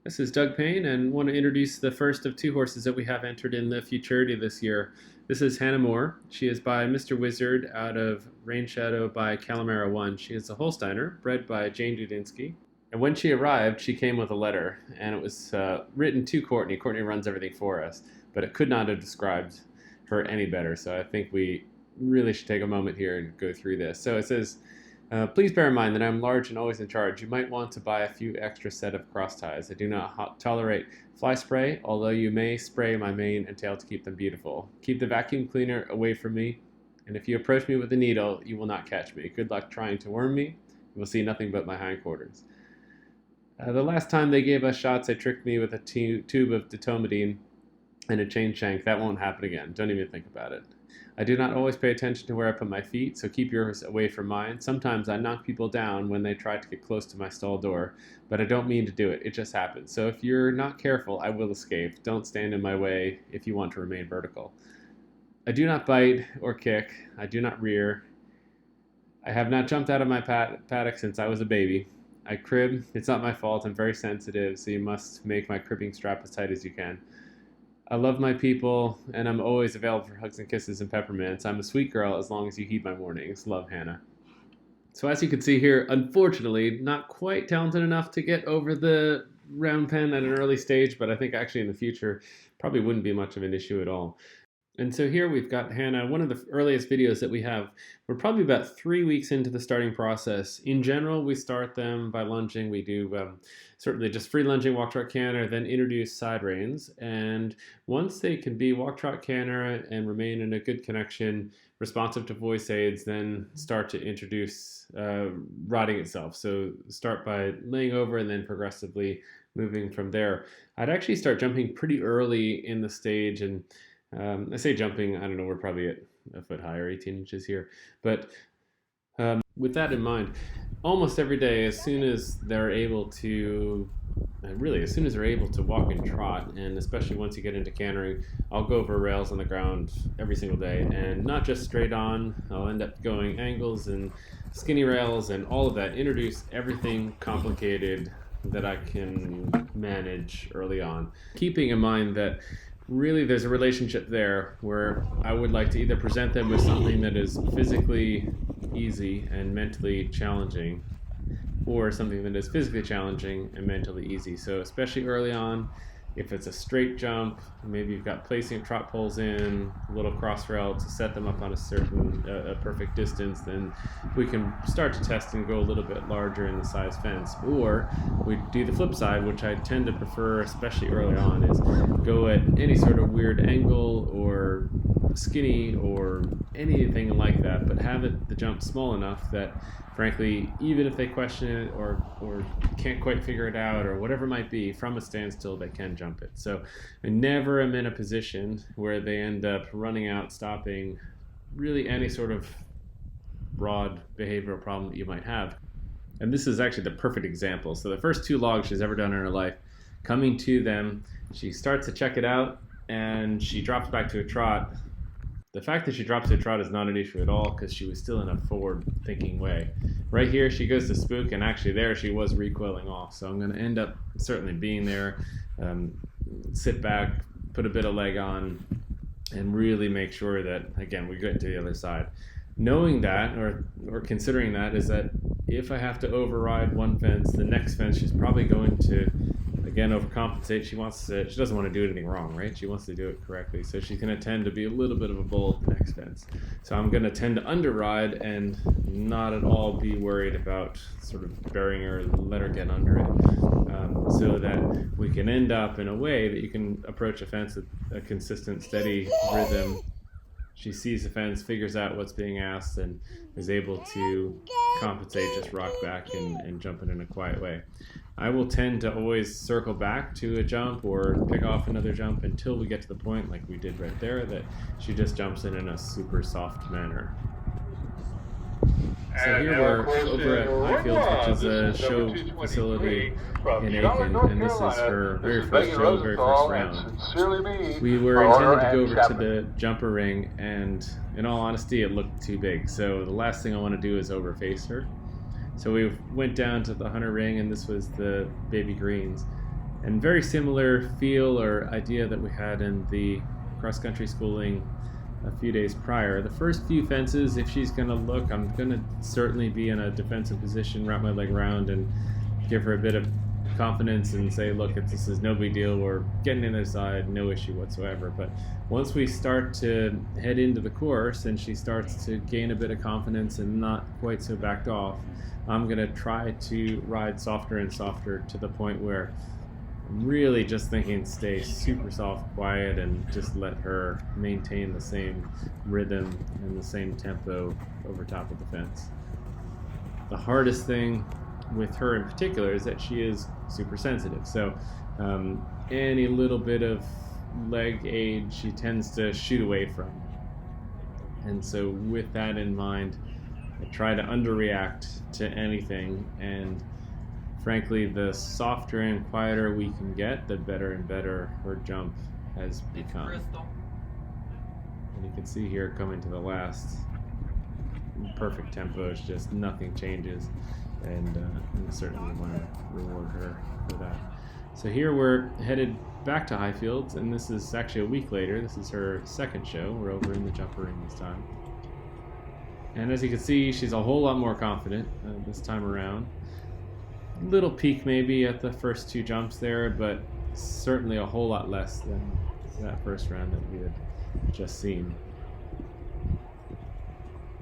This is Doug Payne and want to introduce the first of two horses that we have entered in the Futurity this year. This is Hannah Moor. She is by Mr. Wizard out of Rain Shadow by Calamara 1. She is a Holsteiner, bred by Jane Dudinsky. And when she arrived, she came with a letter, and it was written to Courtney. Courtney runs everything for us, but it could not have described her any better. So I think we really should take a moment here and go through this. So it says, please bear in mind that I'm large and always in charge. You might want to buy a few extra set of cross ties. I do not tolerate fly spray, although you may spray my mane and tail to keep them beautiful. Keep the vacuum cleaner away from me, and if you approach me with a needle, you will not catch me. Good luck trying to worm me. You will see nothing but my hindquarters. The last time they gave us shots, they tricked me with a tube of ditomidine and a chain shank. That won't happen again. Don't even think about it. I do not always pay attention to where I put my feet, so keep yours away from mine. Sometimes I knock people down when they try to get close to my stall door, but I don't mean to do it. It just happens. So if you're not careful, I will escape. Don't stand in my way if you want to remain vertical. I do not bite or kick. I do not rear. I have not jumped out of my paddock since I was a baby. I crib. It's not my fault. I'm very sensitive, so you must make my cribbing strap as tight as you can. I love my people, and I'm always available for hugs and kisses and peppermints. I'm a sweet girl as long as you heed my warnings. Love, Hannah. So as you can see here, unfortunately, not quite talented enough to get over the round pen at an early stage, but I think actually in the future probably wouldn't be much of an issue at all. And so here we've got Hannah, one of the earliest videos that we have. We're probably about 3 weeks into the starting process. In general, we start them by lunging. We do certainly just free lunging, walk, trot, canter, then introduce side reins. And once they can be walk, trot, canter and remain in a good connection, responsive to voice aids, then start to introduce riding itself. So start by laying over and then progressively moving from there. I'd actually start jumping pretty early in the stage, and I say jumping, I don't know, we're probably at a foot higher, 18 inches here. But with that in mind, almost every day, as soon as they're able to, as soon as they're able to walk and trot, and especially once you get into cantering, I'll go over rails on the ground every single day, and not just straight on. I'll end up going angles and skinny rails and all of that. Introduce everything complicated that I can manage early on, keeping in mind that really there's a relationship there where I would like to either present them with something that is physically easy and mentally challenging, or something that is physically challenging and mentally easy. So especially early on, if it's a straight jump, maybe you've got placing trot poles in, a little cross rail to set them up on a certain perfect distance, then we can start to test and go a little bit larger in the size fence. Or we do the flip side, which I tend to prefer, especially early on, is go at any sort of weird angle or skinny or anything like that, but have the jump small enough that frankly, even if they question it or can't quite figure it out or whatever it might be, from a standstill they can jump it. So I never am in a position where they end up running out, stopping, really any sort of broad behavioral problem that you might have. And this is actually the perfect example. So the first 2 logs she's ever done in her life, coming to them, she starts to check it out and she drops back to a trot. The fact that she drops to a trot is not an issue at all because she was still in a forward-thinking way. Right here, she goes to spook, and actually there she was recoiling off. So I'm going to end up certainly being there, sit back, put a bit of leg on, and really make sure that, again, we get to the other side. Knowing that, or considering that, is that if I have to override one fence, the next fence she's probably going to, again, overcompensate. She doesn't want to do anything wrong, right? She wants to do it correctly. So she's going to tend to be a little bit of a bull at the next fence. So I'm going to tend to underride and not at all be worried about sort of burying her, let her get under it, so that we can end up in a way that you can approach a fence with a consistent, steady rhythm. She sees the fence, figures out what's being asked, and is able to compensate, just rock back and jump it in a quiet way. I will tend to always circle back to a jump or pick off another jump until we get to the point, like we did right there, that she just jumps in a super soft manner. So here we're over at Highfields, which is a show facility in Aiken, and this is her very first show, very first round. We were intended to go over to the jumper ring, and in all honesty, it looked too big. So the last thing I want to do is overface her. So we went down to the hunter ring, and this was the baby greens. And very similar feel or idea that we had in the cross-country schooling a few days prior. The first few fences, if she's going to look, I'm going to certainly be in a defensive position, wrap my leg around and give her a bit of confidence and say, look, this is no big deal, we're getting in their side, no issue whatsoever. But once we start to head into the course and she starts to gain a bit of confidence and not quite so backed off, I'm going to try to ride softer and softer to the point where I'm really just thinking stay super soft, quiet, and just let her maintain the same rhythm and the same tempo over top of the fence. The hardest thing with her in particular is that she is super sensitive. So any little bit of leg aid she tends to shoot away from. And so with that in mind, I try to underreact to anything, and frankly, the softer and quieter we can get, the better and better her jump has become. And you can see here coming to the last, perfect tempo, it's just nothing changes, and we certainly want to reward her for that. So here we're headed back to Highfields, and this is actually a week later. This is her second show. We're over in the jumper ring this time. And as you can see, she's a whole lot more confident this time around. Little peak maybe at the first two jumps there, but certainly a whole lot less than that first round that we had just seen.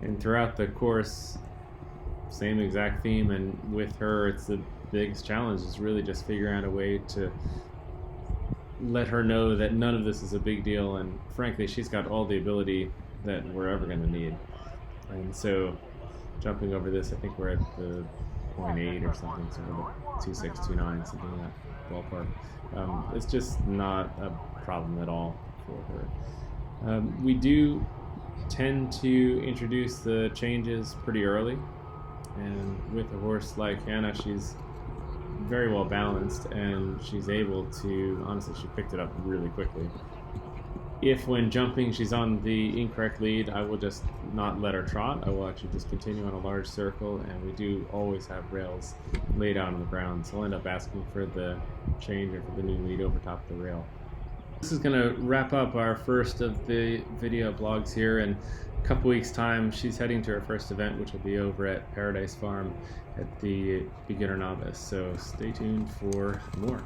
And throughout the course, same exact theme, and with her, it's the biggest challenge is really just figuring out a way to let her know that none of this is a big deal, and frankly, she's got all the ability that we're ever going to need. And so, jumping over this, I think we're at the 0.8 or something, so 2.6, 2.9, something in that ballpark. It's just not a problem at all for her. We do tend to introduce the changes pretty early, and with a horse like Hannah, she's very well balanced, and she's able to, honestly, she picked it up really quickly. If when jumping she's on the incorrect lead, I will just not let her trot. I will actually just continue on a large circle, and we do always have rails laid out on the ground, so I'll end up asking for the change or for the new lead over top of the rail. This is going to wrap up our first of the video blogs here. In a couple weeks time, she's heading to her first event, which will be over at Paradise Farm at the Beginner Novice, so stay tuned for more.